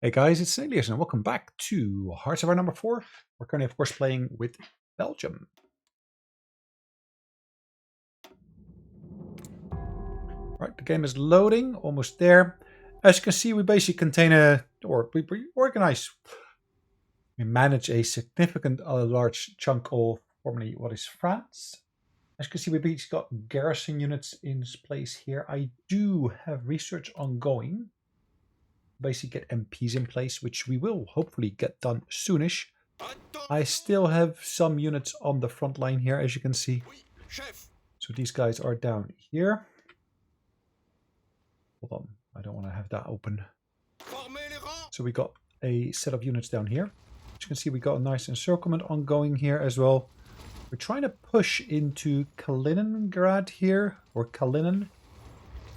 Hey guys, it's Sonelias and welcome back to Hearts of Iron number 4. We're currently, of course, playing with Belgium. Right, the game is loading, almost there. As you can see, we basically contain we organize, we manage a significant, large chunk of formerly what is France. As you can see, we basically got garrison units in place here. I do have research ongoing. Basically get MPs in place, which we will hopefully get done soonish. I still have some units on the front line here, as you can see. So these guys are down here. Hold on, I don't want to have that open. So we got a set of units down here. As you can see, we got a nice encirclement ongoing here as well. We're trying to push into Kaliningrad here, or Kalinin,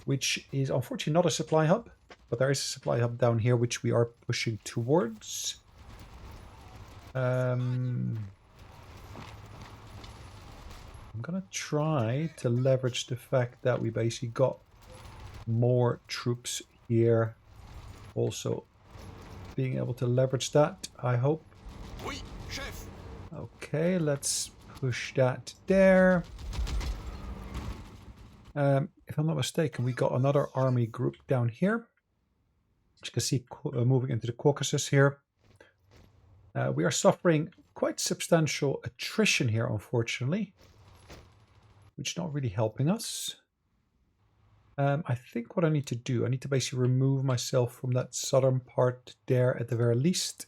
which is unfortunately not a supply hub. But there is a supply hub down here, which we are pushing towards. I'm going to try to leverage the fact that we basically got more troops here. Also being able to leverage that, I hope. Okay, let's push that there. If I'm not mistaken, we got another army group down here. As you can see, moving into the Caucasus here. We are suffering quite substantial attrition here, unfortunately, which is not really helping us. I think what I need to do, I need to basically remove myself from that southern part there at the very least.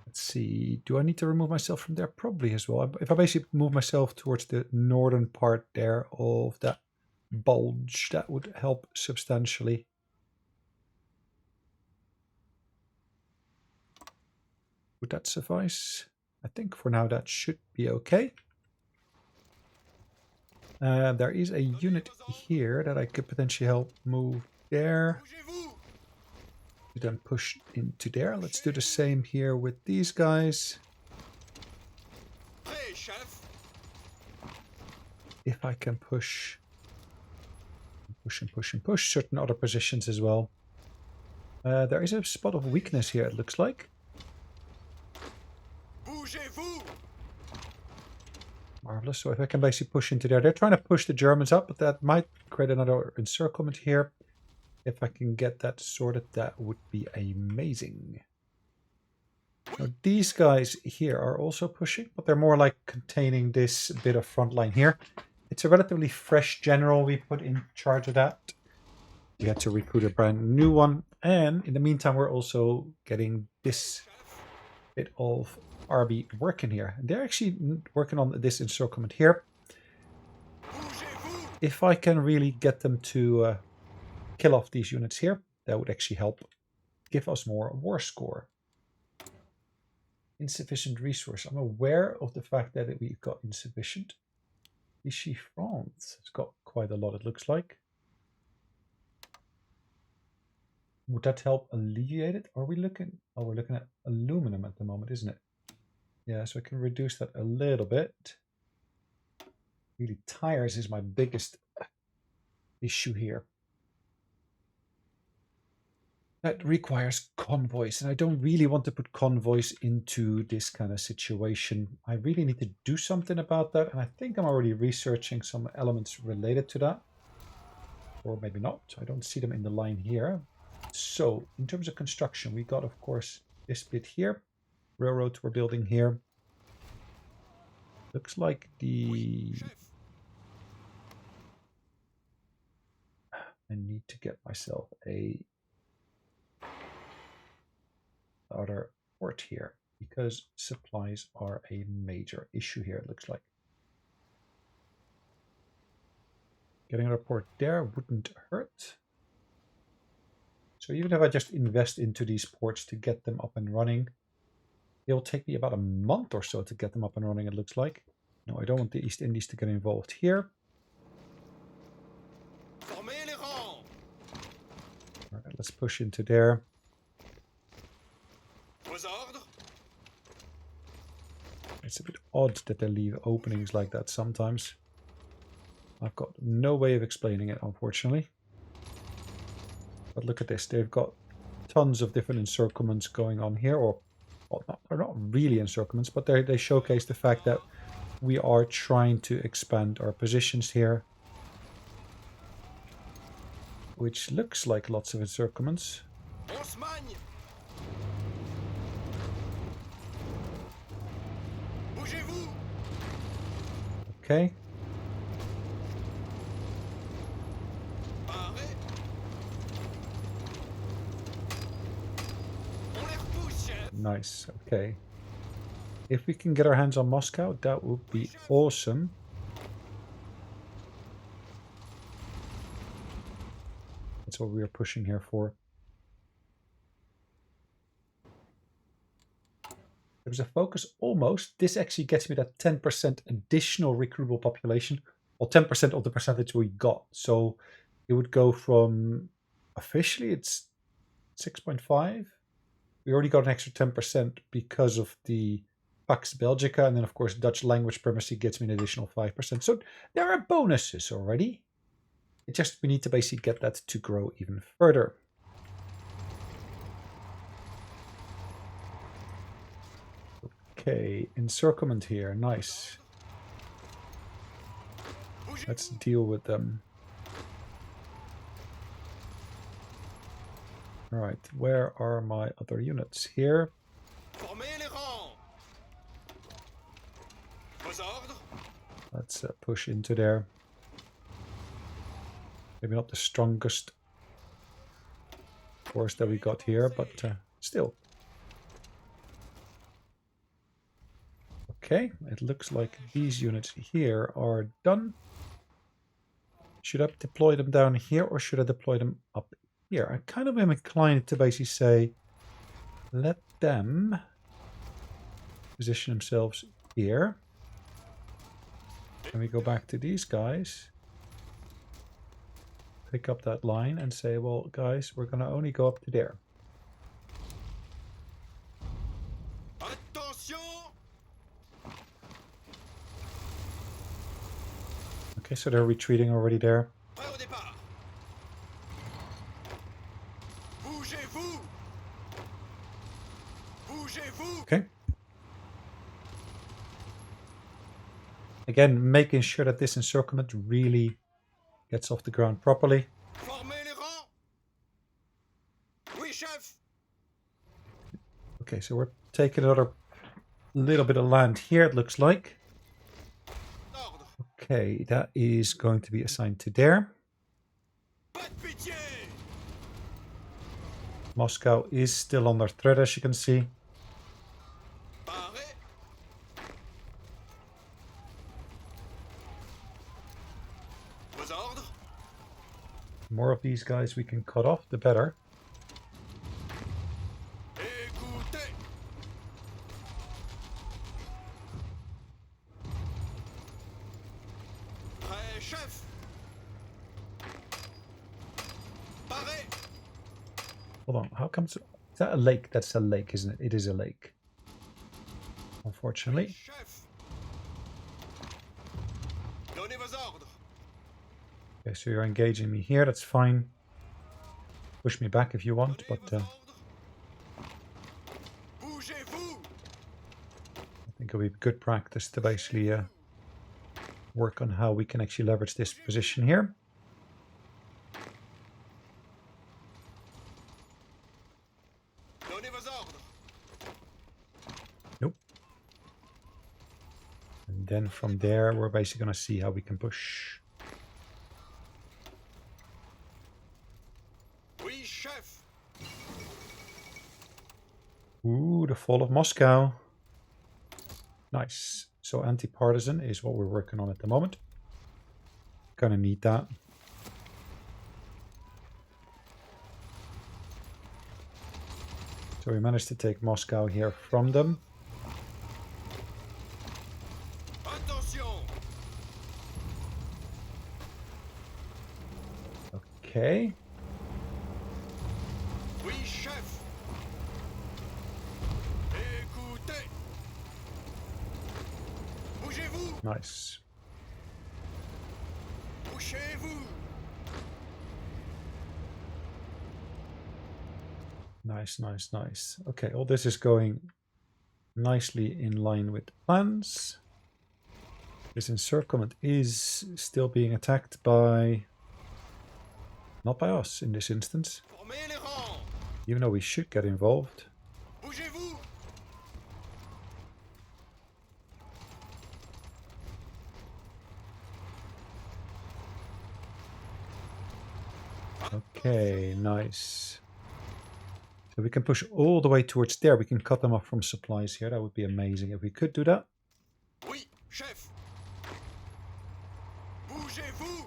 Let's see, do I need to remove myself from there? Probably as well. If I basically move myself towards the northern part there of that bulge, that would help substantially. Would that suffice? I think for now that should be okay. There is a unit here that I could potentially help move there. Then push into there. Let's do the same here with these guys. If I can push and push certain other positions as well. There is a spot of weakness here, it looks like. Marvelous. So if I can basically push into there. They're trying to push the Germans up, but that might create another encirclement here. If I can get that sorted, that would be amazing. Now these guys here are also pushing, but they're more like containing this bit of front line here. It's a relatively fresh general we put in charge of that. We had to recruit a brand new one. And in the meantime, we're also getting this bit of RB working here. And they're actually working on this encirclement here. If I can really get them to kill off these units here, that would actually help give us more war score. Insufficient resource. I'm aware of the fact that we've got insufficient. Vichy France has got quite a lot, it looks like. Would that help alleviate it? Are we looking? Oh, we're looking at aluminum at the moment, isn't it? Yeah, so I can reduce that a little bit. Really, tires is my biggest issue here. That requires convoys, and I don't really want to put convoys into this kind of situation. I really need to do something about that, and I think I'm already researching some elements related to that. Or maybe not. I don't see them in the line here. So, in terms of construction, we got, of course, this bit here. Railroads we're building here. Looks like I need to get myself other port here, because supplies are a major issue here, it looks like. Getting a port there wouldn't hurt. So even if I just invest into these ports to get them up and running, it'll take me about a month or so to get them up and running, it looks like. No, I don't want the East Indies to get involved here. All right, let's push into there. It's a bit odd that they leave openings like that sometimes. I've got no way of explaining it, unfortunately. But look at this, they've got tons of different encirclements going on here, or well, they're not really encirclements, but they showcase the fact that we are trying to expand our positions here, which looks like lots of encirclements. Okay. Nice. Okay. If we can get our hands on Moscow, that would be awesome. That's what we are pushing here for. There's a focus almost. This actually gets me that 10% additional recruitable population, or 10% of the percentage we got. So it would go from, officially it's 6.5. We already got an extra 10% because of the Pax Belgica, and then of course Dutch language primacy gets me an additional 5%. So there are bonuses already. It just, we need to basically get that to grow even further. Okay, encirclement here, nice. Let's deal with them. Alright, where are my other units? Here. Let's push into there. Maybe not the strongest force that we got here, but still. Okay, it looks like these units here are done. Should I deploy them down here, or should I deploy them up here? I kind of am inclined to basically say, let them position themselves here. And we go back to these guys. Pick up that line and say, well, guys, we're going to only go up to there. Okay, so they're retreating already there. Okay. Again, making sure that this encirclement really gets off the ground properly. Okay, so we're taking another little bit of land here, it looks like. Okay, that is going to be assigned to there. Moscow is still under threat, as you can see. The more of these guys we can cut off, the better. Hold on, how comes... Is that a lake? That's a lake, isn't it? It is a lake. Unfortunately. Okay, so you're engaging me here, that's fine. Push me back if you want, but... I think it'll be good practice to basically work on how we can actually leverage this position here. Nope. And then from there, we're basically going to see how we can push. Ooh, the fall of Moscow. Nice. So anti-partisan is what we're working on at the moment. Gonna need that. So we managed to take Moscow here from them. Okay. Nice. Nice, nice, nice. Okay, all this is going nicely in line with plans. This encirclement is still being attacked by... not by us in this instance. Even though we should get involved. Okay, nice. So we can push all the way towards there. We can cut them off from supplies here. That would be amazing if we could do that. Oui, chef. Bougez-vous.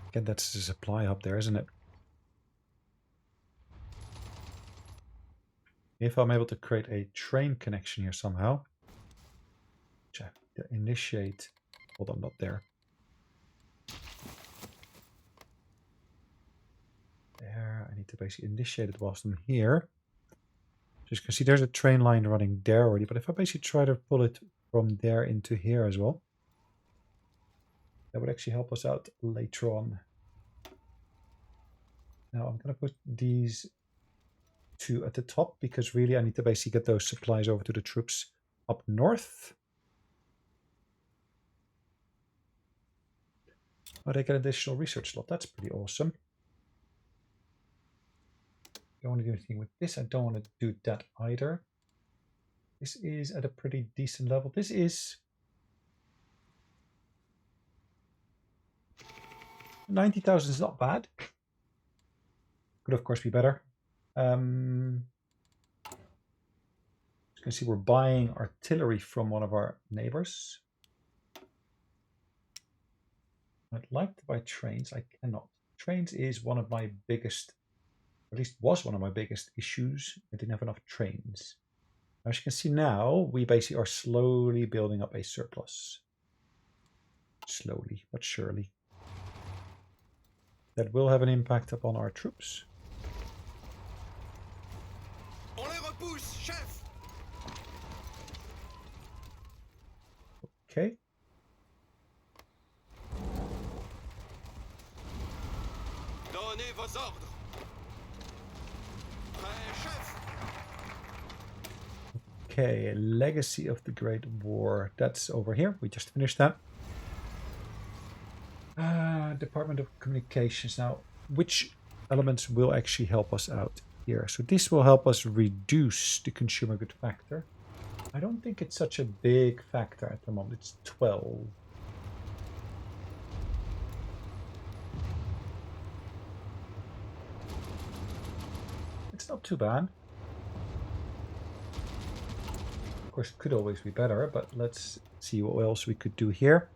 Again, that's the supply hub there, isn't it? If I'm able to create a train connection here somehow, which I have to initiate. Hold on, not there. There, I need to basically initiate it whilst I'm here. So you can see there's a train line running there already, but if I basically try to pull it from there into here as well, that would actually help us out later on. Now I'm going to put these two at the top because really I need to basically get those supplies over to the troops up north. Oh, they get additional research slot. That's pretty awesome. Don't want to do anything with this. I don't want to do that either. This is at a pretty decent level. This is 90,000 is not bad. Could of course be better. You can see we're buying artillery from one of our neighbors. I'd like to buy trains. I cannot. Trains is one of my biggest, at least was one of my biggest issues. I didn't have enough trains. As you can see now, we basically are slowly building up a surplus. Slowly, but surely. That will have an impact upon our troops. On les repousse, chef. Okay. Donnez vos ordres. Prêt, chef. Okay, Legacy of the Great War. That's over here. We just finished that. Department of Communications. Now, which elements will actually help us out here? So this will help us reduce the consumer good factor. I don't think it's such a big factor at the moment. It's 12. It's not too bad. Of course, it could always be better, but let's see what else we could do here.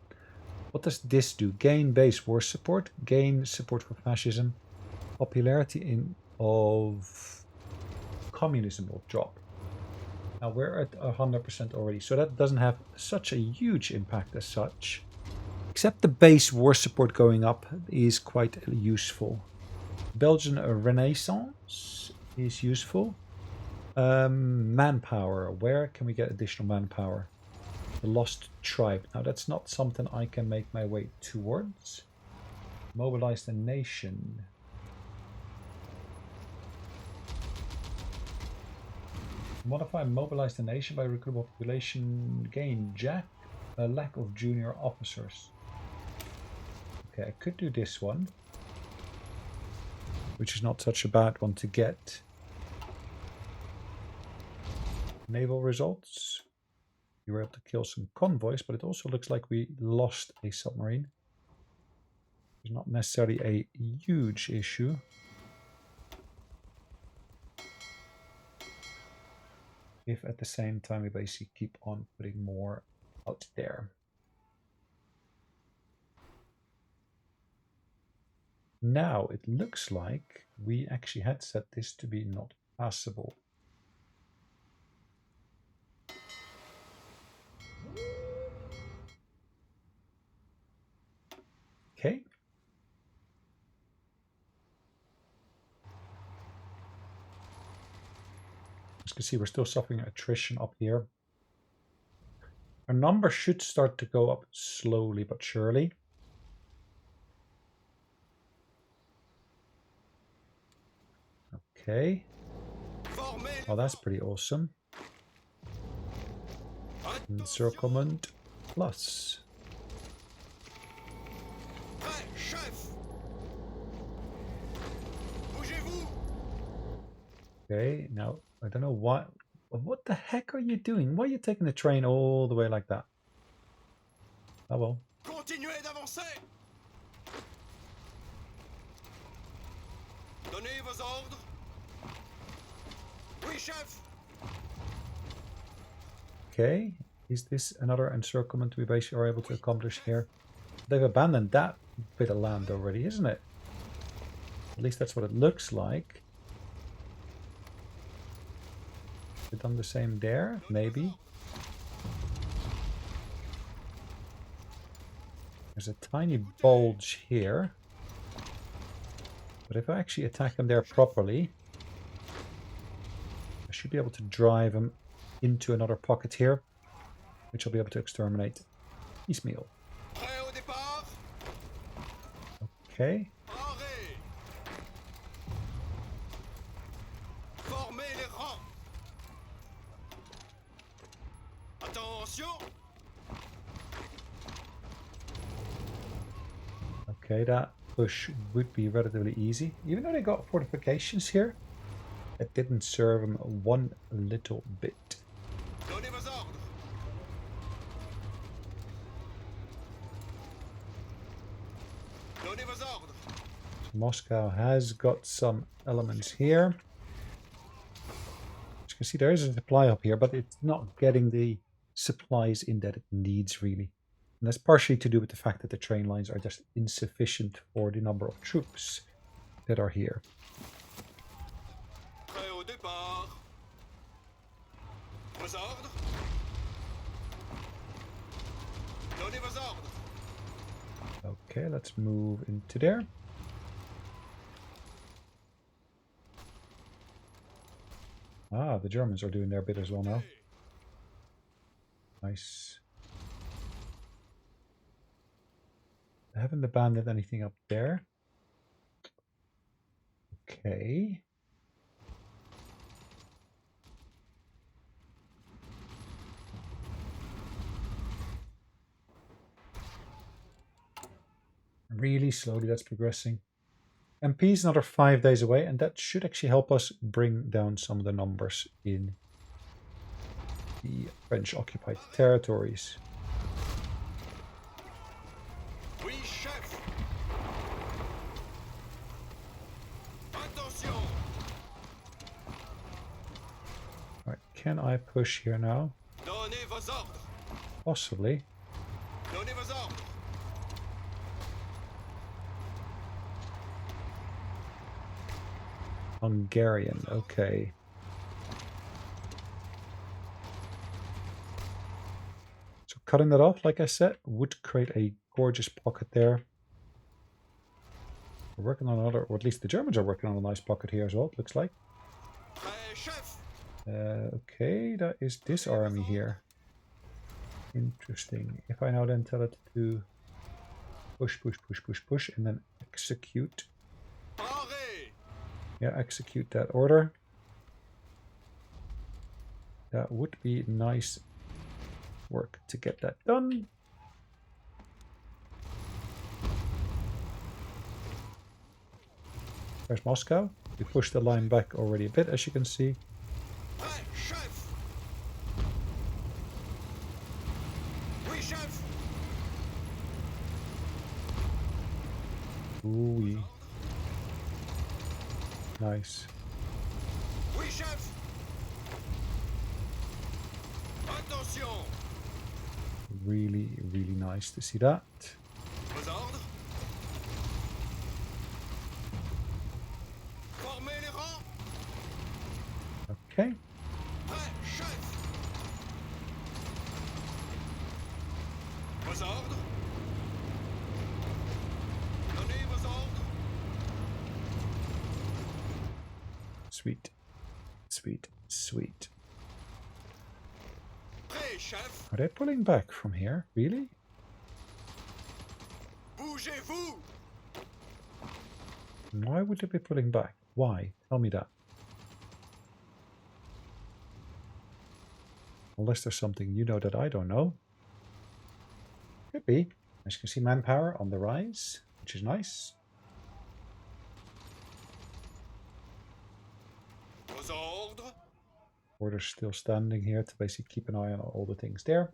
What does this do? Gain base war support, gain support for fascism, popularity of communism will drop. Now we're at 100% already, so that doesn't have such a huge impact as such. Except the base war support going up is quite useful. Belgian Renaissance is useful. Manpower. Where can we get additional manpower? The Lost Tribe. Now that's not something I can make my way towards. Mobilize the nation. Modify mobilize the nation by recruitable population gain. Jack. A lack of junior officers. Okay, I could do this one, which is not such a bad one to get. Naval results. You were able to kill some convoys, but it also looks like we lost a submarine. It's not necessarily a huge issue. If at the same time we basically keep on putting more out there. Now it looks like we actually had set this to be not passable. Okay. As you can see, we're still suffering attrition up here. Our number should start to go up slowly but surely. Okay. Formez les Oh, that's rangs. pretty awesome. Attention. Encirclement plus. Prêt, chef. Bougez-vous. Okay, now I don't know what the heck are you doing? Why are you taking the train all the way like that? Oh well. Continuez d'avancer. Donnez vos ordres. Oui, chef. Okay, is this another encirclement we basically are able to accomplish here? They've abandoned that bit of land already, isn't it? At least that's what it looks like. They've done the same there, maybe. There's a tiny bulge here. But if I actually attack them there properly, I should be able to drive them into another pocket here, which I'll be able to exterminate piecemeal. Prêt au départ. Okay. Arrêt. Formez les rangs. Attention. Okay, that push would be relatively easy. Even though they got fortifications here, it didn't serve them one little bit. Donnez vos ordres. Donnez vos ordres. Moscow has got some elements here. As you can see, there is a supply up here, but it's not getting the supplies in that it needs, really. And that's partially to do with the fact that the train lines are just insufficient for the number of troops that are here. Prêt au départ. Vos ordres. Donnez vos ordres. Okay, let's move into there. Ah, the Germans are doing their bit as well now. Nice. I haven't abandoned anything up there. Okay. Really slowly that's progressing. MP is another 5 days away, and that should actually help us bring down some of the numbers in the French occupied territories. Oui, chef. Attention. Alright, can I push here now? Donnez vos ordres. Possibly. Donnez vos ordres. Hungarian, okay. So cutting that off, like I said, would create a gorgeous pocket there. We're working on another, or at least the Germans are working on a nice pocket here as well, it looks like. Prêt, chef. Okay, that is this army here. Interesting. If I now then tell it to push, push, push, push, push, and then execute. Arrêt. Yeah, execute that order. That would be nice work to get that done. There's Moscow. We pushed the line back already a bit, as you can see. Prêt, chef. Oui, chef. Ooh-wee. Nice. Oui, chef. Attention. Really, really nice to see that. Vos ordres. Formez les rangs. Okay. Prêt, chef. Vos ordres. Donnez vos ordres. Sweet. Sweet. Sweet. Prêt, chef. Are they pulling back from here? Really? Bougez-vous. Why would they be pulling back? Why? Tell me that. Unless there's something you know that I don't know. Could be. As you can see, manpower on the rise, which is nice. Vos ordres? Orders still standing here to basically keep an eye on all the things there.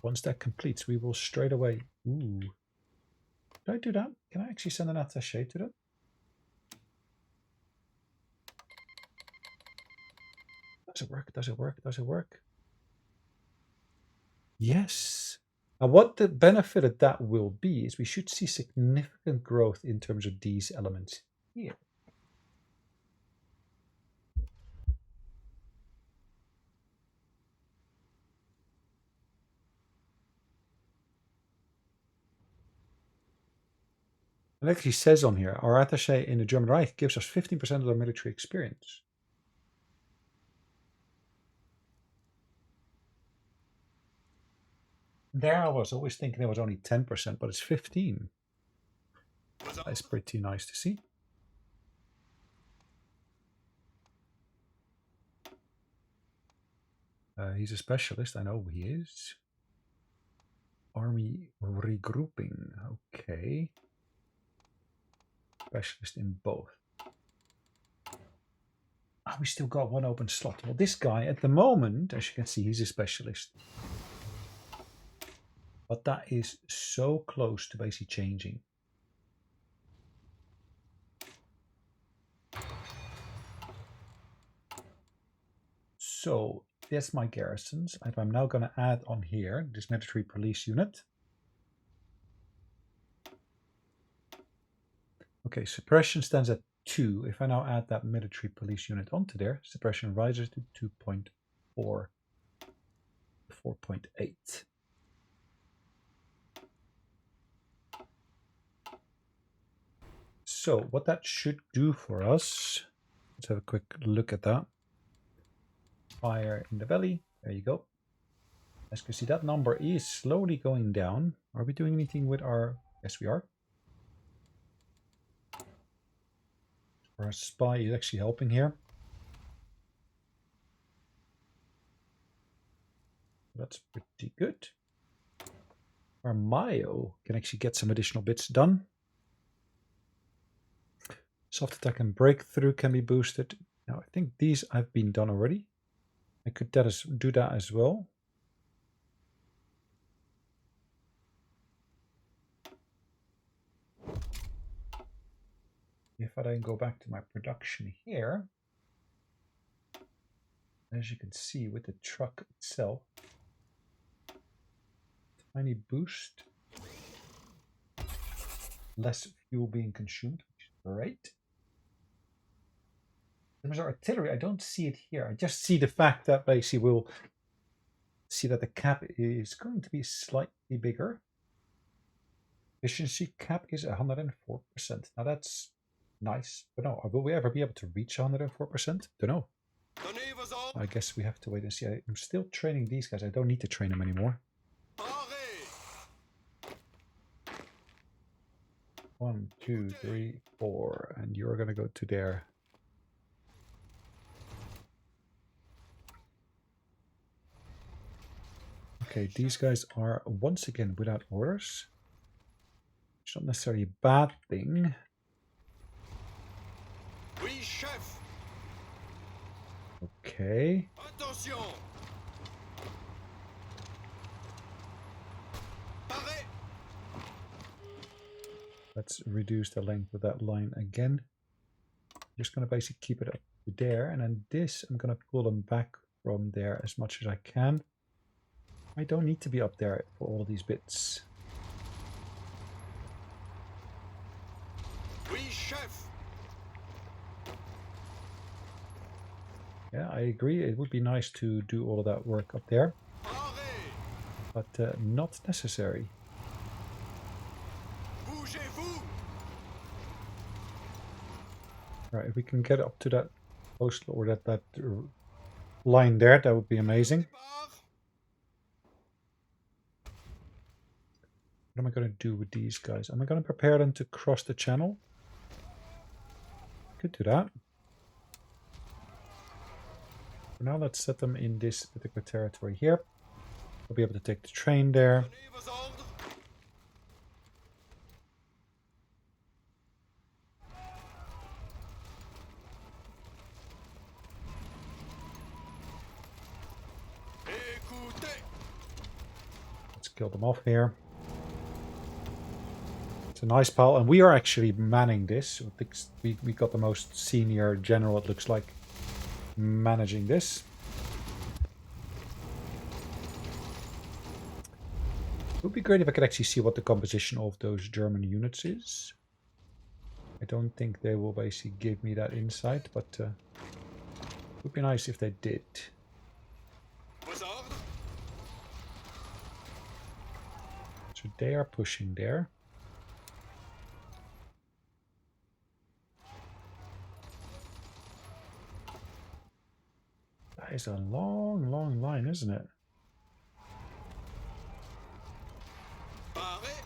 Once that completes, we will straight away... Ooh. Did I do that? Can I actually send an attaché to them? Does it work? Does it work? Does it work? Yes. Now what the benefit of that will be is we should see significant growth in terms of these elements here. It actually says on here, our attaché in the German Reich gives us 15% of their military experience. There I was always thinking it was only 10%, but it's 15. That's pretty nice to see. He's a specialist, I know who he is. Army regrouping, okay. Specialist in both. Oh, we still got one open slot. Well, this guy, at the moment, as you can see, he's a specialist. But that is so close to basically changing. So, that's my garrisons. And I'm now going to add on here this military police unit. Okay, suppression stands at 2. If I now add that military police unit onto there, suppression rises to 2.4, 4.8. So what that should do for us, let's have a quick look at that. Fire in the belly, there you go. As you can see, that number is slowly going down. Are we doing anything with our... Yes, we are. Our spy is actually helping here. That's pretty good. Our Mayo can actually get some additional bits done. Soft attack and breakthrough can be boosted. Now, I think these have been done already. I could do that as well. If I then go back to my production here, as you can see with the truck itself, tiny boost, less fuel being consumed, which is great. There's our artillery. I don't see it here. I just see the fact that basically we'll see that the cap is going to be slightly bigger. Efficiency cap is 104%. Now that's nice, but no, will we ever be able to reach 104%? Don't know. I guess we have to wait and see. I'm still training these guys. I don't need to train them anymore. 1, 2, 3, 4, and you're gonna go to there. Okay, these guys are once again without orders. It's not necessarily a bad thing. Oui, chef. Okay. Attention. Paré. Let's reduce the length of that line again. Just going to basically keep it up to there, and then this I'm going to pull them back from there as much as I can. I don't need to be up there for all of these bits. Oui, chef. Yeah, I agree. It would be nice to do all of that work up there, but not necessary. Bougez-vous. Right, if we can get up to that post or that line there, that would be amazing. What am I going to do with these guys? Am I going to prepare them to cross the channel? Could do that. For now, let's set them in this particular territory here. We'll be able to take the train there. Donnez vos ordres. Écoutez. Let's kill them off here. It's a nice pile, and we are actually manning this. I think we got the most senior general, it looks like, managing this. It would be great if I could actually see what the composition of those German units is. I don't think they will basically give me that insight, but it would be nice if they did. Vos ordres. So they are pushing there. That is a long, long line, isn't it? Parez.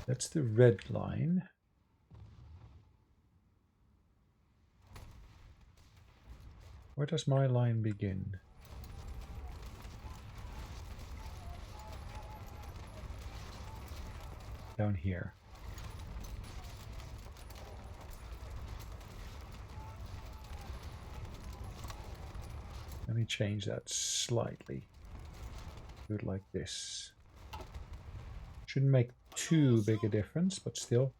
That's the red line. Where does my line begin? Down here. Let me change that slightly. Do it like this. Shouldn't make too big a difference, but still.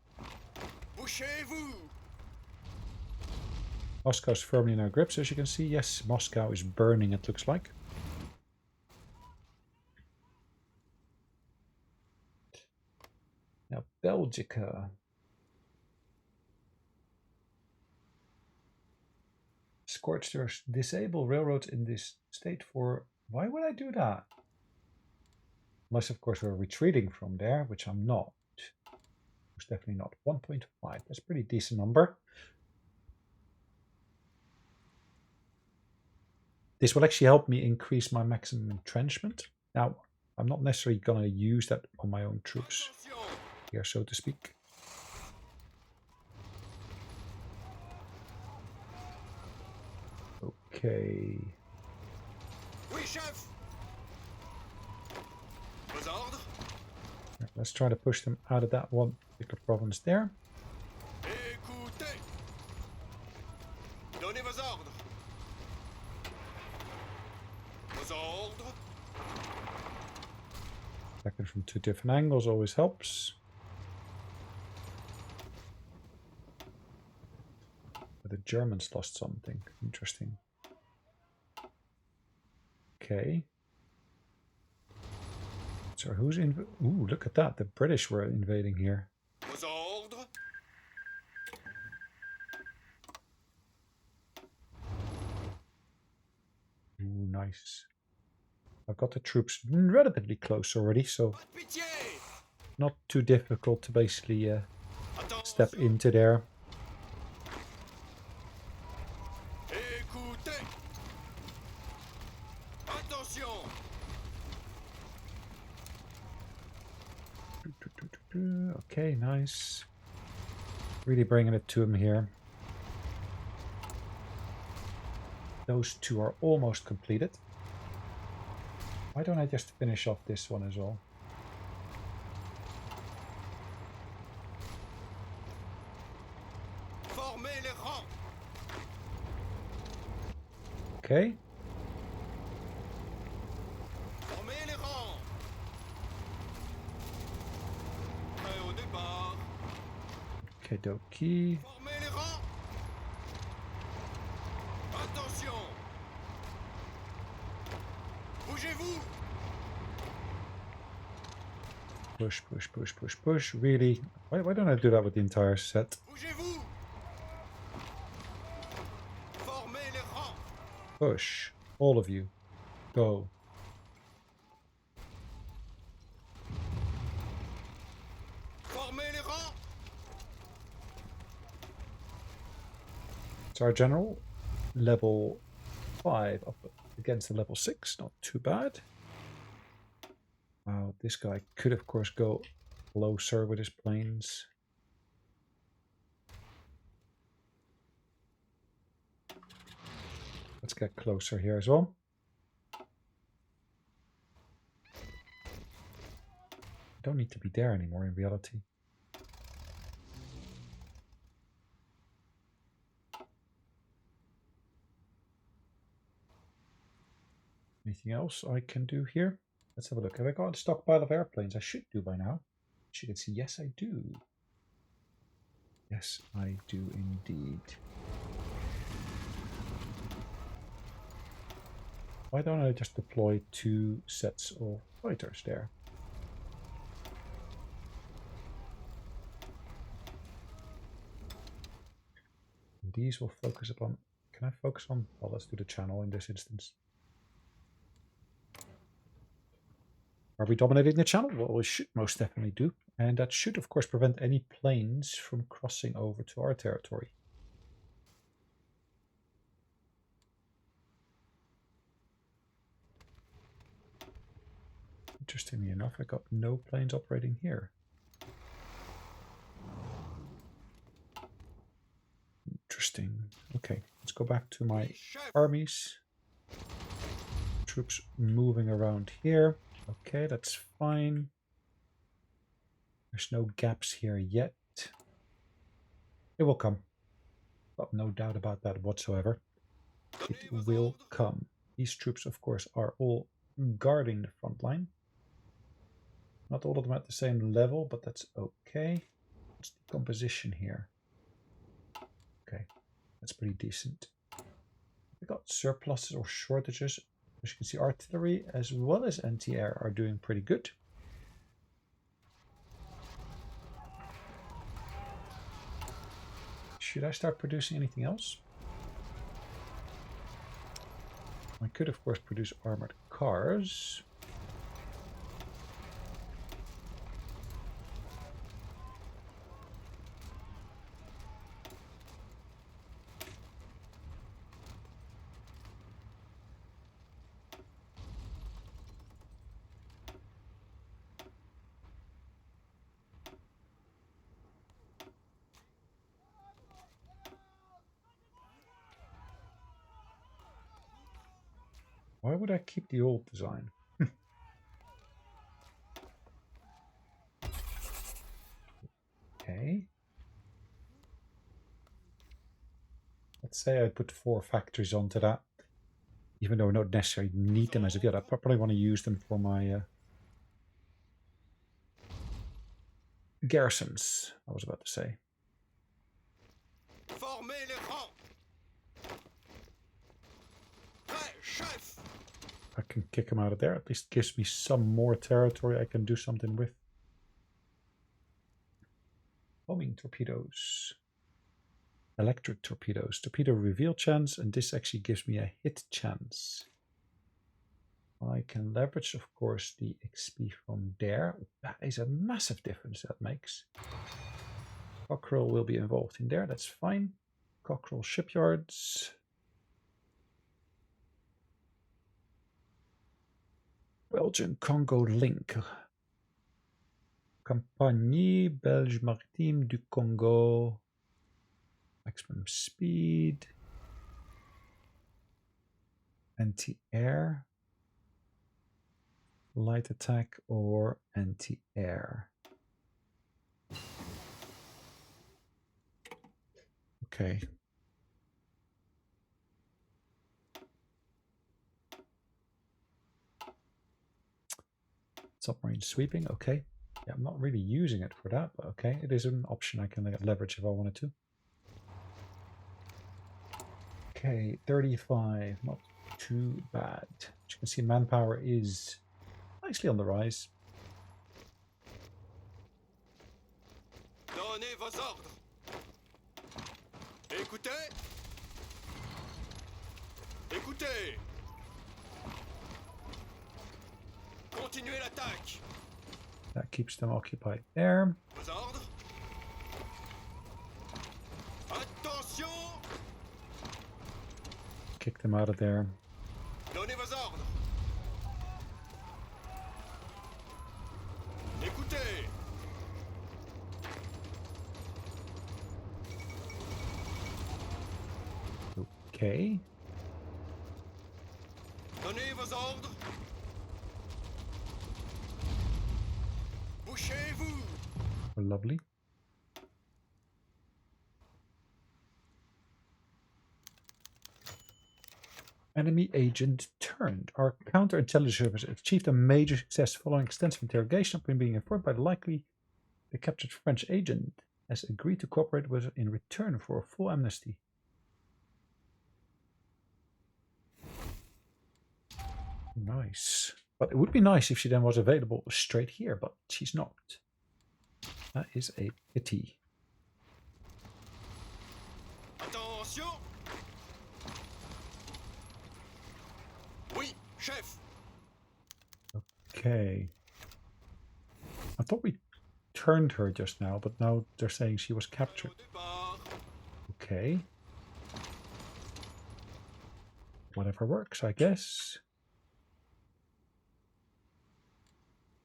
Bouchez-vous. Moscow's firmly in our grips, as you can see. Yes, Moscow is burning, it looks like. Now, Belgica. Scorched earth. Disable railroads in this state for... Why would I do that? Unless, of course, we're retreating from there, which I'm not. Most definitely not. 1.5. That's a pretty decent number. This will actually help me increase my maximum entrenchment. Now, I'm not necessarily going to use that on my own troops here, so to speak. Okay. Oui, chef. Vos ordres. Let's try to push them out of that one particular province there. Écoutez. Donnez vos ordres. Vos ordres. Attacking from two different angles always helps. But the Germans lost something. Interesting. Okay. So who's in? Ooh, look at that. The British were invading here. Vos ordres. Ooh, nice. I've got the troops relatively close already, so Pas de pitié. not too difficult to basically Attention. step into there. Écoutez. Attention. Okay, nice. Really bringing it to him here. Those two are almost completed. Why don't I just finish off this one as well? Formez les rangs. Okay. Formez les rangs. Prêt au départ. Okidoki. Formez les rangs. Attention. Bougez-vous. Push, push, push, push, push. Really? Why don't I do that with the entire set? Bougez-vous. Formez les rangs. Push. All of you. Go. Formez les rangs. So our general, level 5 up against the level 6. Not too bad. Wow, this guy could, of course, go closer with his planes. Let's get closer here as well. I don't need to be there anymore in reality. Anything else I can do here? Let's have a look. Have I got a stockpile of airplanes? I should do by now. As you can see, yes, I do. Yes, I do indeed. Why don't I just deploy 2 sets of fighters there? These will focus upon... Can I focus on... Well, let's do the channel in this instance. Are we dominating the channel? Well, we should most definitely do. And that should, of course, prevent any planes from crossing over to our territory. Interestingly enough, I got no planes operating here. Interesting. Okay, let's go back to my armies. Troops moving around here. Okay, that's fine. There's no gaps here yet. It will come. Got no doubt about that whatsoever. It will come. These troops, of course, are all guarding the front line. Not all of them at the same level, but that's okay. What's the composition here? Okay, that's pretty decent. We got surpluses or shortages. As you can see, artillery as well as anti-air are doing pretty good. Should I start producing anything else? I could, of course, produce armored cars. Why would I keep the old design? Okay. Let's say I put 4 factories onto that. Even though I don't necessarily need them as of yet. I probably want to use them for my garrisons, I was about to say. Formez les rangs. Prêt, chef. I can kick them out of there. At least gives me some more territory I can do something with. Homing torpedoes. Electric torpedoes. Torpedo reveal chance, and this actually gives me a hit chance. I can leverage, of course, the XP from there. That is a massive difference that makes. Cockerel will be involved in there. That's fine. Cockerel shipyards. Belgian Congo link. Compagnie Belge Maritime du Congo. Maximum speed. Anti-air. Light attack or anti-air. Okay. Submarine sweeping, okay. Yeah, I'm not really using it for that, but okay. It is an option I can leverage if I wanted to. Okay, 35, not too bad. As you can see, manpower is nicely on the rise. Donnez vos ordres. Écoutez. Écoutez. Continuez l'attaque. That keeps them occupied there. Vos ordres. Attention. Kick them out of there. Donnez vos ordres. Écoutez. Okay. Donnez vos ordres. Bouchez-vous. Lovely. Enemy agent turned. Our counterintelligence service achieved a major success following extensive interrogation upon being informed by the captured French agent has agreed to cooperate with us in return for a full amnesty. Nice. But it would be nice if she then was available straight here, but she's not. That is a pity. Attention. Oui, chef. Okay. I thought we turned her just now, but now they're saying she was captured. Okay. Whatever works, I guess.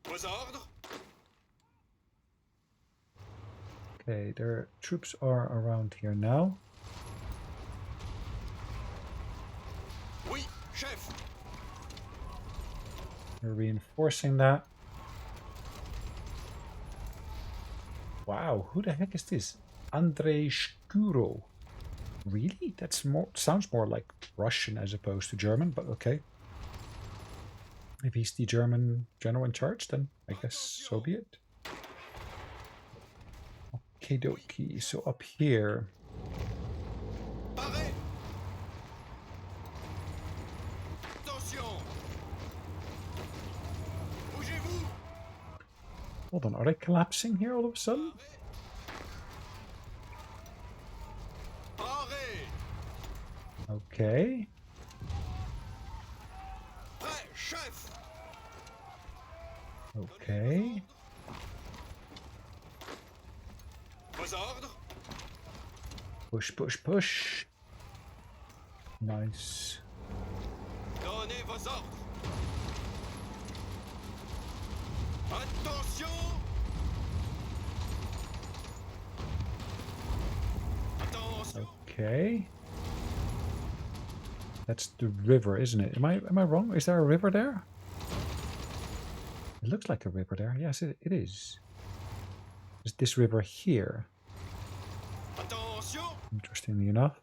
Vos ordres. Okay, their troops are around here now. Oui, chef. We're reinforcing that. Wow, who the heck is this? Andrei Shkuro. Really? That's more sounds more like Russian as opposed to German, but okay. If he's the German general in charge, then I guess so be it. Okie dokie, so up here. Parez. Attention. Bougez-vous. Hold on, are they collapsing here all of a sudden? Parez. Okay. Prêt, chef. Okay. Vos ordres. Push, push, push. Nice. Donnez vos ordres. Attention. Attention. Okay. That's the river, isn't it? Am I wrong? Is there a river there? It looks like a river there. Yes, it is. Is this river here? Attention. Interestingly enough.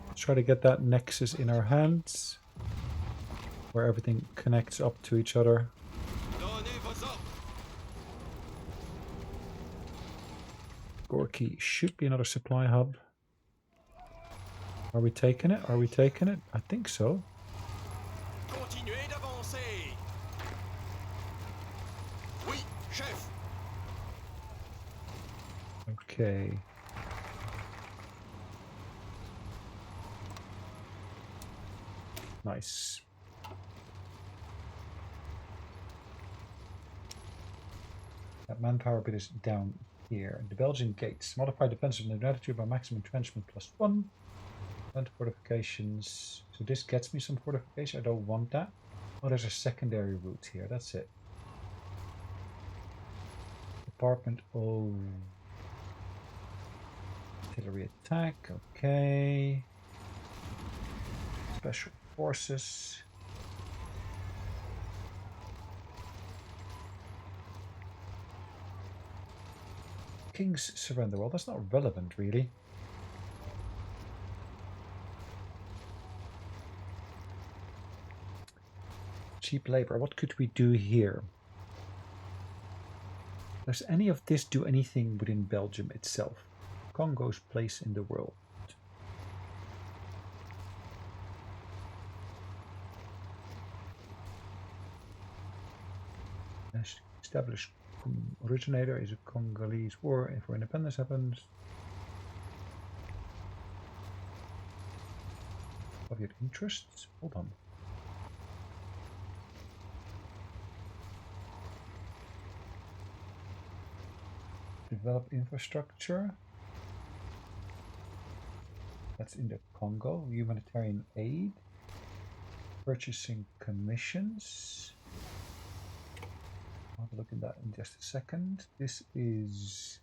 Let's try to get that nexus in our hands, where everything connects up to each other. Donnez vos ordres. Gorky should be another supply hub. Are we taking it? Are we taking it? I think so. Continuez d'avancer. Oui, chef. Okay. Nice. That manpower bit is down here. The Belgian gates. Modify defensive attitude by maximum entrenchment +1. And fortifications. So this gets me some fortification. I don't want that. Oh, there's a secondary route here. That's it. Department of artillery attack. Okay. Special forces. King's surrender. Well, that's not relevant, really. Cheap labor. What could we do here? Does any of this do anything within Belgium itself? Congo's place in the world. Established originator is a Congolese war. If independence happens, Soviet interests. Hold on. Develop infrastructure. That's in the Congo. Humanitarian aid. Purchasing commissions. I'll have a look at that in just a second. This is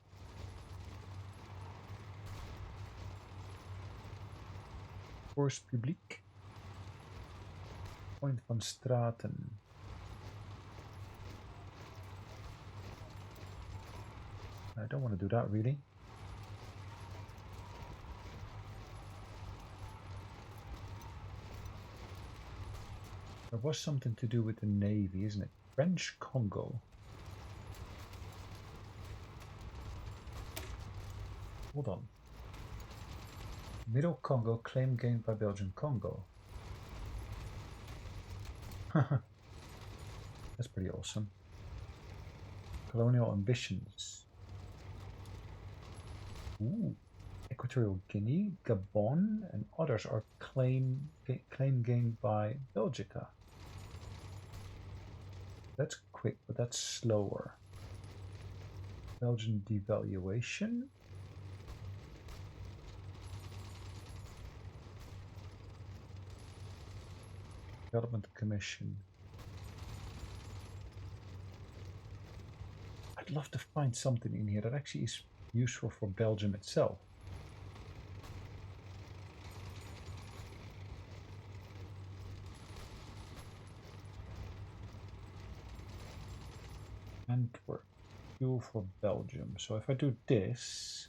Force Publiek. Point van Straten. I don't want to do that really. There was something to do with the Navy, isn't it? French Congo. Hold on. Middle Congo claim gained by Belgian Congo. That's pretty awesome. Colonial ambitions. Ooh. Equatorial Guinea, Gabon, and others are claim gained by Belgica. That's quick, but that's slower. Belgian devaluation. Development Commission. I'd love to find something in here that actually is useful for Belgium itself. Antwerp, fuel for Belgium. So if I do this,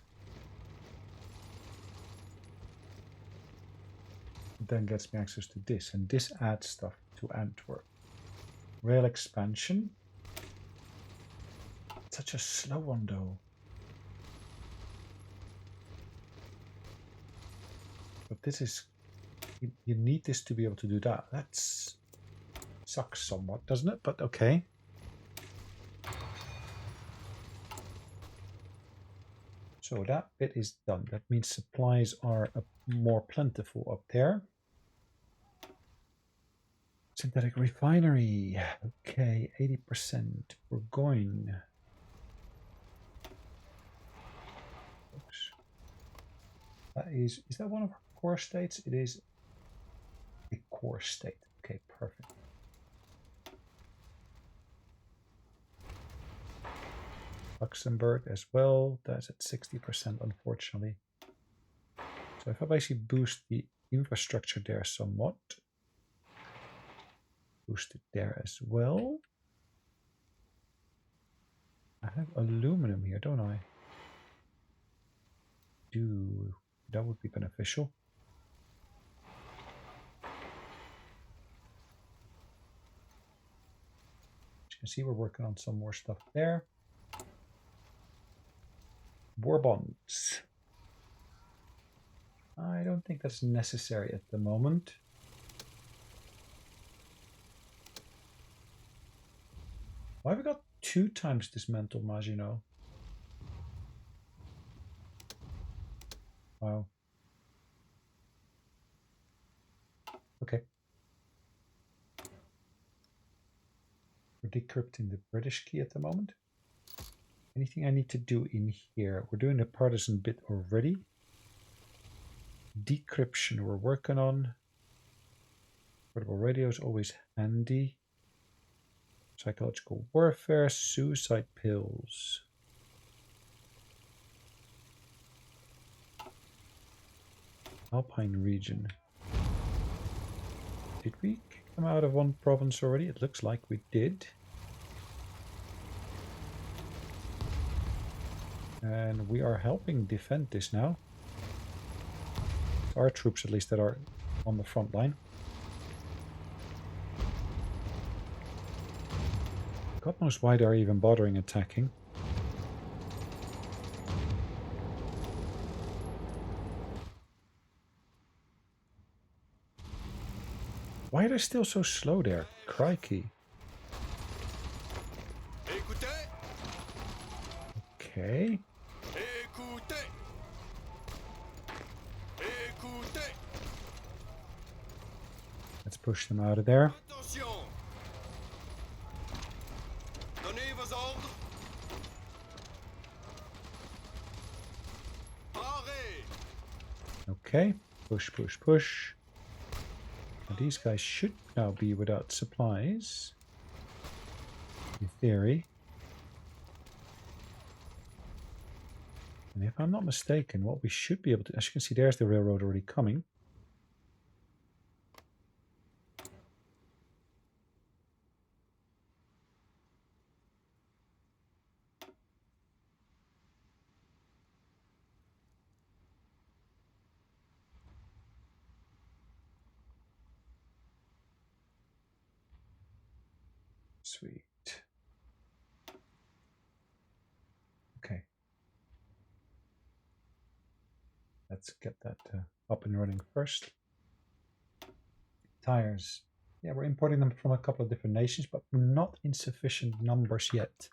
it then gets me access to this, and this adds stuff to Antwerp. Rail expansion. Such a slow one though. But this is, you need this to be able to do that. That's sucks somewhat, doesn't it? But okay. So that bit is done. That means supplies are more plentiful up there. Synthetic refinery. Okay, 80%. We're going. That is that one of our core states? It is a core state. Okay, perfect. Luxembourg as well. That's at 60%, unfortunately. So if I basically boost the infrastructure there somewhat, boost it there as well. I have aluminum here, don't I? That would be beneficial. As you can see, we're working on some more stuff there. War bonds. I don't think that's necessary at the moment. Why have we got 2 times dismantle Maginot? Wow. Okay. We're decrypting the British key at the moment. Anything I need to do in here? We're doing the partisan bit already. Decryption we're working on. Portable radio is always handy. Psychological warfare, suicide pills. Alpine region. Did we kick them out of one province already? It looks like we did. And we are helping defend this now. Our troops, at least, that are on the front line. God knows why they're even bothering attacking. Why are they still so slow there? Crikey. Okay. Let's push them out of there. Okay, push, push, push. Now these guys should now be without supplies, in theory. And if I'm not mistaken, what we should be able to, as you can see, there's the railroad already coming. Sweet. Okay. Let's get that up and running first. Tires. Yeah, we're importing them from a couple of different nations, but not in sufficient numbers yet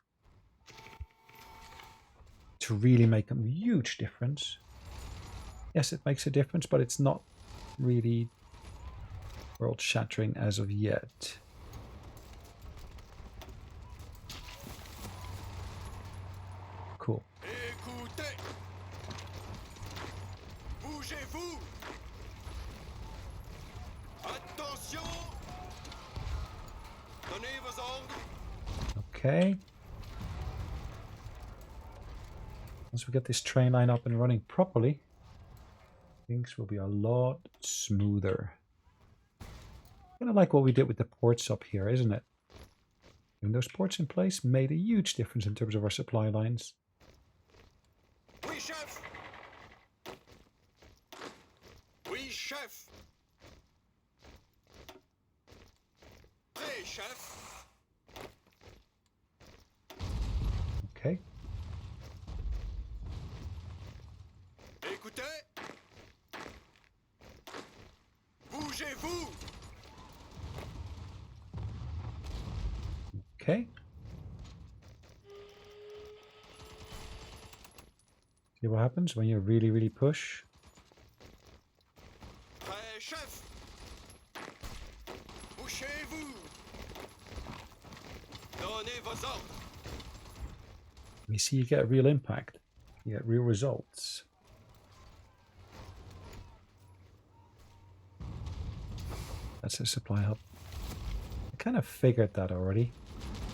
to really make a huge difference. Yes, it makes a difference, but it's not really world-shattering as of yet. Cool. Écoutez. Bougez-vous. Attention. Donnez vos ordres. Okay. Once we get this train line up and running properly, things will be a lot smoother. Kind of like what we did with the ports up here, isn't it? Having those ports in place made a huge difference in terms of our supply lines. Oui, chef. Oui, chef. Prêt, chef. Okay. Écoutez. Bougez-vous. Okay. See what happens when you really, really push. Prêt, chef. Bouchez-vous. Donnez vos ordres. You see, you get real impact. You get real results. That's a supply hub. I kind of figured that already.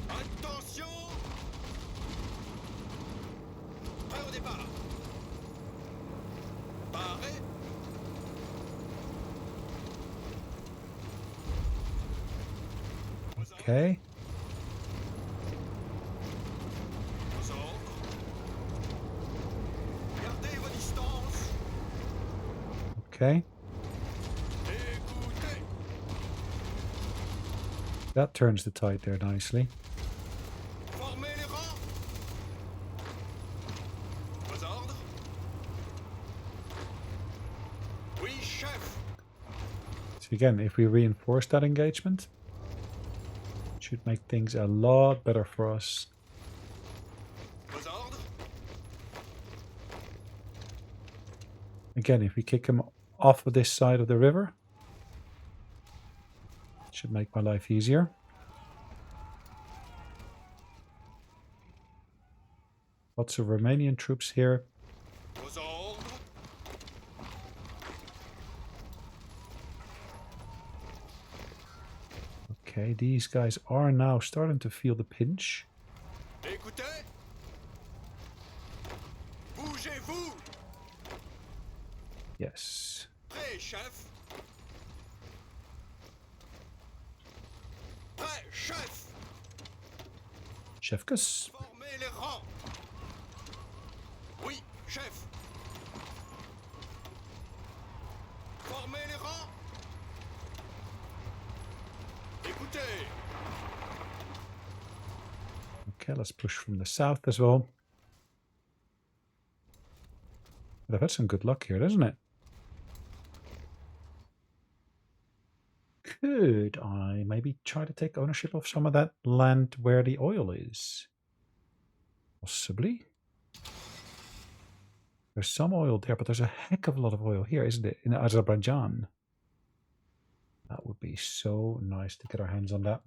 Attention. Prêt au départ. Paré. Okay. Vos ordres. Gardez vos distances. Okay. Écoutez. That turns the tide there nicely. Formez les rangs. Vos ordres. Oui, chef. So again, if we reinforce that engagement, it should make things a lot better for us. Vos ordres. Again, if we kick him off of this side of the river, it should make my life easier. Lots of Romanian troops here. Vos ordres. Okay, these guys are now starting to feel the pinch. Écoutez. Bougez-vous. Yes. Prêt, chef. Prêt, chef. Chefkus. Formez les rangs. Oui, chef. Formez les rangs. Écoutez. Okay, let's push from the south as well. But I've had some good luck here, doesn't it? Could I maybe try to take ownership of some of that land where the oil is? Possibly. There's some oil there, but there's a heck of a lot of oil here, isn't it? In Azerbaijan. That would be so nice to get our hands on that.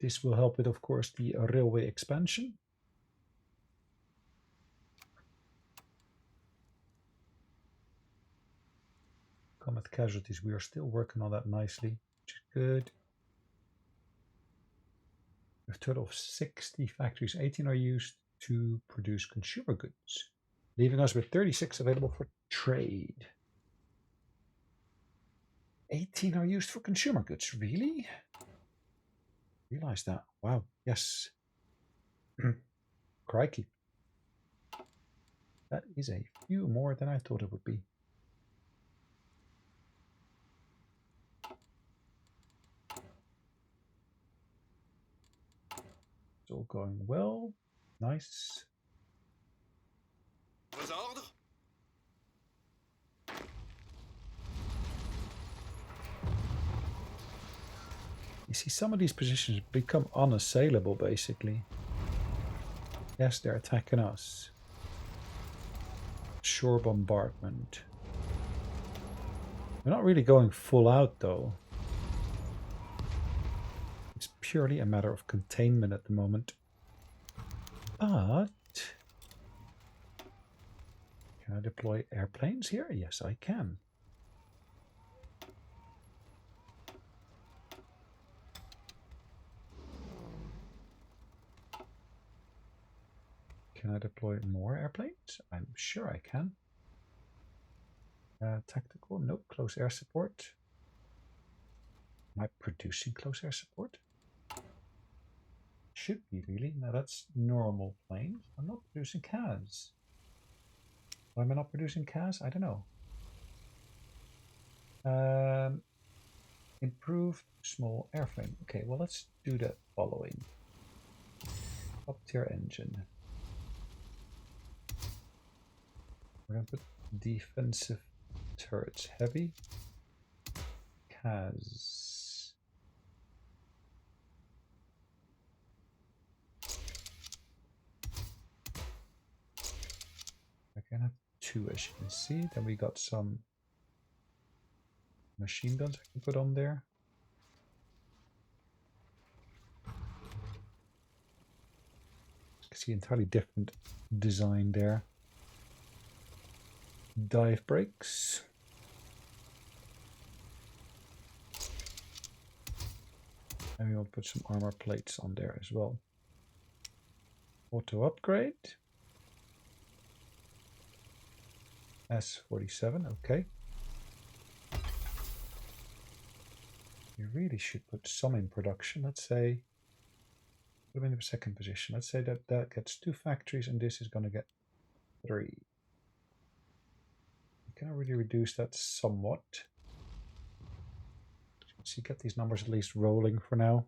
This will help with, of course, the railway expansion. Combat casualties, we are still working on that nicely, which is good. We have a total of 60 factories. 18 are used to produce consumer goods, leaving us with 36 available for trade. 18 are used for consumer goods, really? Realize that. Wow, yes. Crikey. That is a few more than I thought it would be. It's all going well. Nice. Vos ordres? You see, some of these positions become unassailable, basically. Yes, they're attacking us. Shore bombardment. We're not really going full out, though. It's purely a matter of containment at the moment. But... can I deploy airplanes here? Yes, I can. Can I deploy more airplanes? I'm sure I can. Tactical? Nope. Close air support. Am I producing close air support? Should be, really. No, that's normal planes. I'm not producing CAS. Why am I not producing CAS? I don't know. Improved small airframe. Okay, well, let's do the following. Top tier engine. We're going to put defensive turrets. Heavy. CAS. I can have two, as you can see. Then we got some machine guns I can put on there. You can see entirely different design there. Dive brakes. And we will put some armor plates on there as well. Auto upgrade. S47, okay. You really should put some in production. Let's say, put them in the second position. Let's say that that gets 2 factories and this is going to get 3. You can already reduce that somewhat. So you get these numbers at least rolling for now.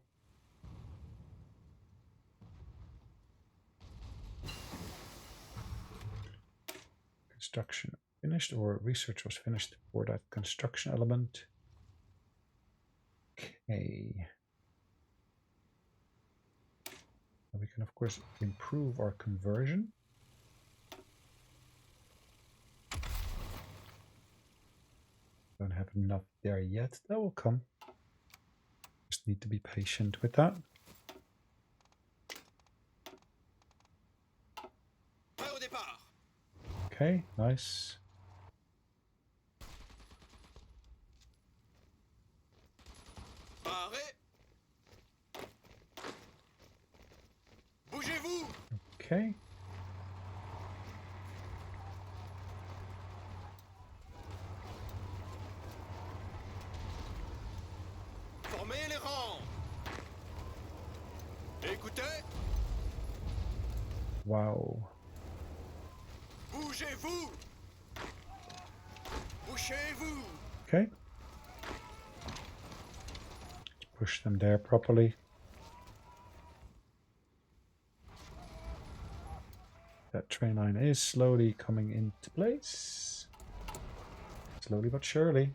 Construction finished, or research was finished for that construction element. Okay. And we can of course improve our conversion. Don't have enough there yet. That will come. Just need to be patient with that. Prêt au départ. Okay, nice. Paré. Bougez-vous. Okay. Formez les rangs. Écoutez. Wow. Bougez-vous. Bouchez-vous. Okay. Push them there properly. That train line is slowly coming into place. Slowly but surely.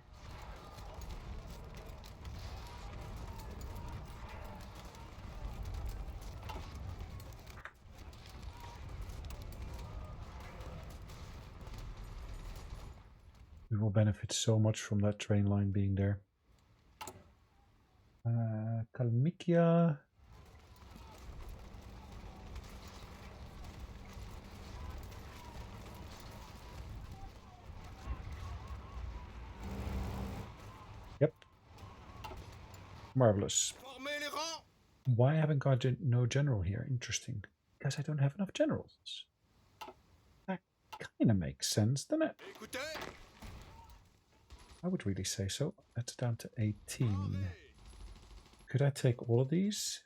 We will benefit so much from that train line being there. Kalmykia. Yep. Marvelous. Formez les rangs. Why haven't I got no general here? Interesting. Because I don't have enough generals. That kind of makes sense, doesn't it? Écoutez. I would really say so. That's down to 18. Could I take all of these?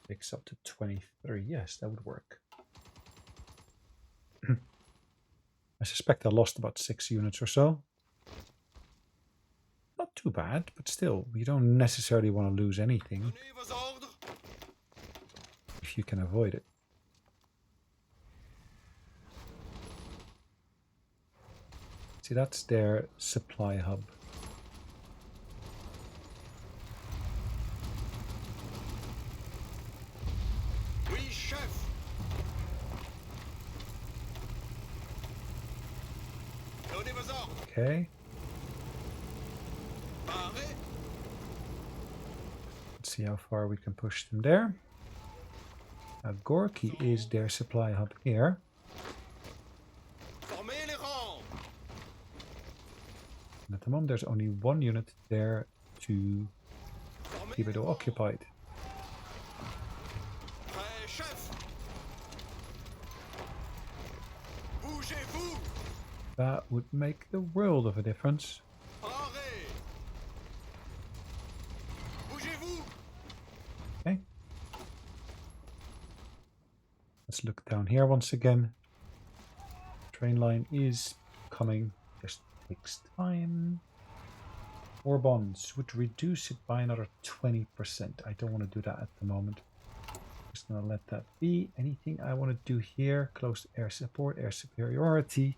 Takes up to 23. Yes, that would work. I suspect I lost about 6 units or so. Not too bad, but still, you don't necessarily want to lose anything. Donnez vos ordres. you can avoid it. See, that's their supply hub. Oui, chef. Donnez vos ordres. Okay. Paré. Let's see how far we can push them there. Now, Gorky is their supply hub here. Formez les rangs. And at the moment, there's only one unit there to Formez keep it les all rangs. occupied. Prêt, chef. Bougez-vous. That would make the world of a difference. Paré. Bougez-vous. Okay. Let's look down here once again. Train line is coming. Just takes time. 4 bonds would reduce it by another 20%. I don't want to do that at the moment. Just gonna let that be. Anything I want to do here? Close air support, air superiority.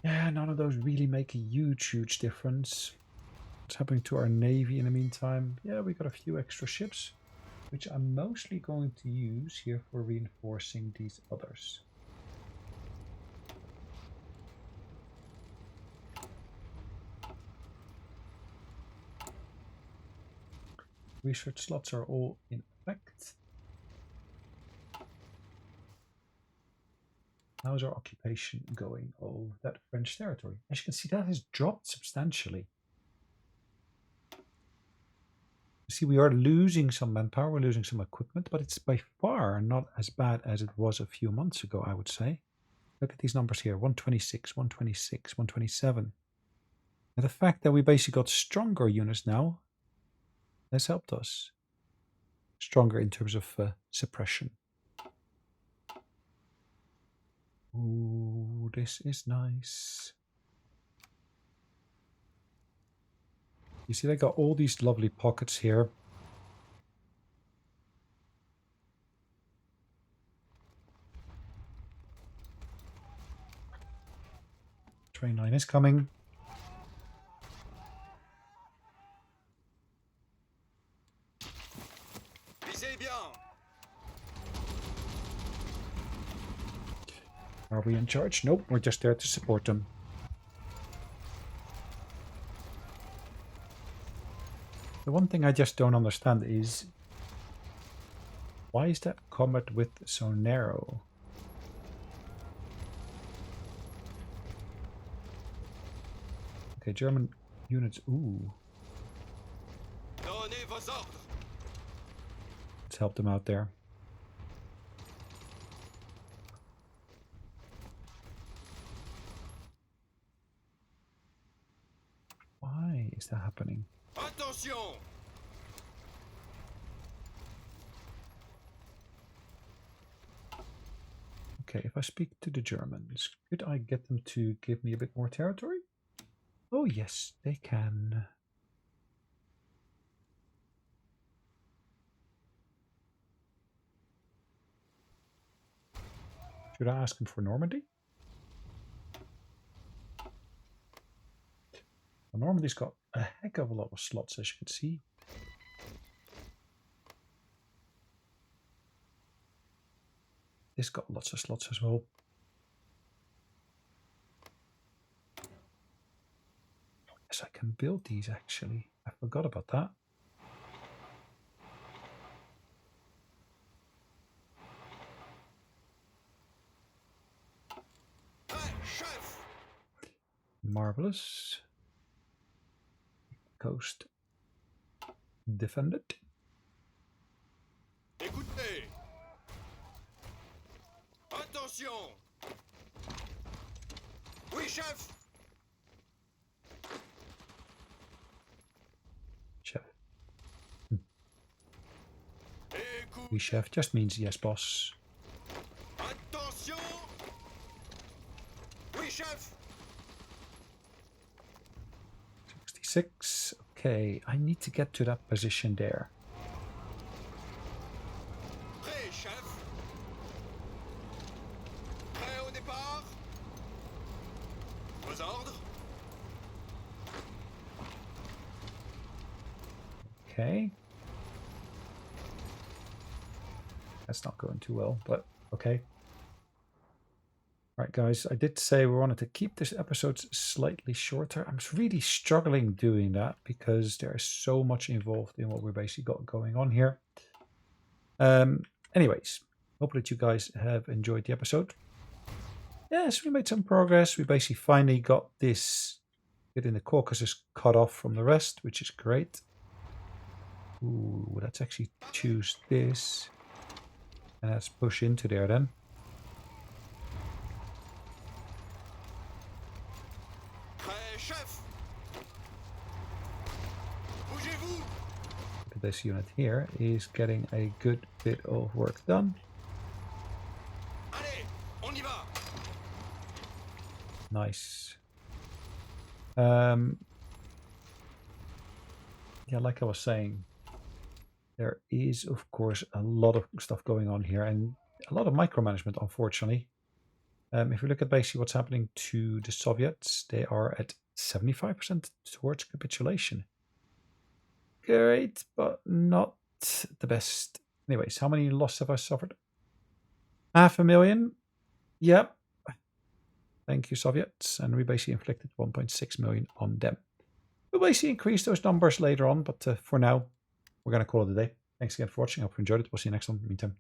Yeah, none of those really make a huge difference. What's happening to our navy in the meantime? Yeah, we got a few extra ships, which I'm mostly going to use here for reinforcing these others. Research slots are all in effect. How's our occupation going? Oh, that French territory. As you can see, that has dropped substantially. You see, we are losing some manpower, we're losing some equipment, but it's by far not as bad as it was a few months ago, I would say. Look at these numbers here, 126, 126, 127. And the fact that we basically got stronger units now has helped us. Stronger in terms of suppression. Ooh, this is nice. You see, they got all these lovely pockets here. Train line is coming. Visez bien. Are we in charge? Nope, we're just there to support them. The one thing I just don't understand is, why is that combat width so narrow? Okay, German units. Ooh, Donnez vos ordres. let's help them out there. Why is that happening? Attention. Okay, if I speak to the Germans, could I get them to give me a bit more territory? Oh yes, they can. Should I ask them for Normandy? Well, Normandy's got a heck of a lot of slots, as you can see. This got lots of slots as well. Yes, I can build these actually. I forgot about that. Prêt, chef. Marvelous. Coast defended. Écoutez. Attention. Oui, chef. Chef. Écoute. We chef just means yes, boss. Attention. Oui, chef. 66. Okay, I need to get to that position there. Ordre. Okay. That's not going too well, but okay. Right, guys, I did say we wanted to keep this episode slightly shorter. I'm really struggling doing that because there is so much involved in what we basically got going on here. Anyways, hope that you guys have enjoyed the episode. Yes, we made some progress. We basically finally got this bit in the Caucasus cut off from the rest, which is great. Ooh, let's actually choose this. And let's push into there then. Prêt, chef. Bougez-vous. Look at this unit here is getting a good bit of work done. Allez, on y va. Nice. Yeah, like I was saying, there is, of course, a lot of stuff going on here and a lot of micromanagement, unfortunately. If we look at basically what's happening to the Soviets, they are at 75% towards capitulation. Great, but not the best. Anyways, how many losses have I suffered? 500,000. Yep. Thank you, Soviets. And we basically inflicted 1.6 million on them. We'll basically increase those numbers later on, but for now, we're going to call it a day. Thanks again for watching. I hope you enjoyed it. We'll see you next time. Meantime,